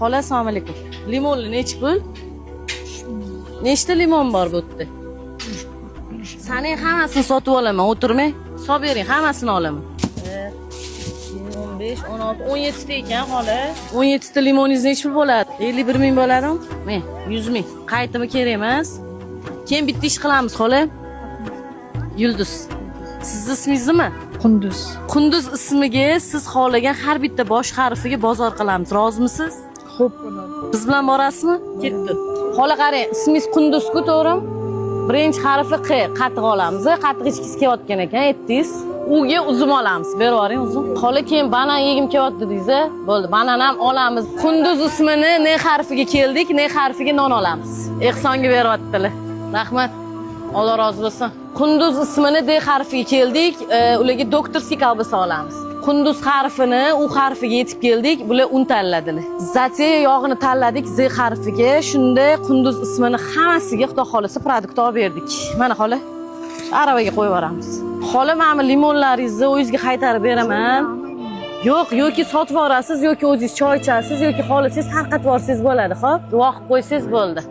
Xola, assalomu alaykum. Limonli nechi pul? Nechta limon bor bu yerda? Saning hammasini sotib olaman, o'tirmang. Hisob bering, hammasini olaman. 15, 16, 17 ta ekan, xola. 17 ta limoningiz nechi pul bo'ladi? 51 ming bo'ladimi? Men 100 ming. Qaytimi kerak emas. Keyin bitta ish qilamiz, xola. Yulduz. Sizni ismingiz nima? Qunduz. Qunduz ismiga siz xohlagan har bitta bosh harfiga bozor qilamiz. Rozimisiz? Xo'p bo'ladi. Biz bilan borasizmi? Ketdi. Xola qarang, ismingiz Qunduz-ku, to'g'rimi? Birinchi harfi Q, qatiq olamiz. Qatiq ichkisi kelayotgan ekan, aytdingiz. Uga uzum olamiz. Berib yuboring uzum. Xola, keyin banan yegim kelyapti deysiz. Bo'ldi, banan ham olamiz. Qunduz ismini ne harfiga keldik, ne harfiga non olamiz. Ehsonga beryaptilar. Rahmat. Alloh rozi bo'lsin. Qunduz ismini D harfiga keldik, ularga doktorskiy kolbasa olamiz. Qunduz harfini U harfiga yetib keldik, bular un tanladilar. Zate yog'ini tanladik Z harfiga, shunda Qunduz ismini hammasiga Xudo xolasa produkt olib berdik. Mana xola, aravaga qo'yib yuboramiz. Xola, mana limonlaringizni o'zingizga qaytarib beraman. Yo'q, yoki sotib olasiz, yoki o'zingiz choy ichasiz, yoki xohlasangiz tarqatib yuborsangiz bo'ladi, xo'p? Duo qilib qo'ysangiz bo'ldi.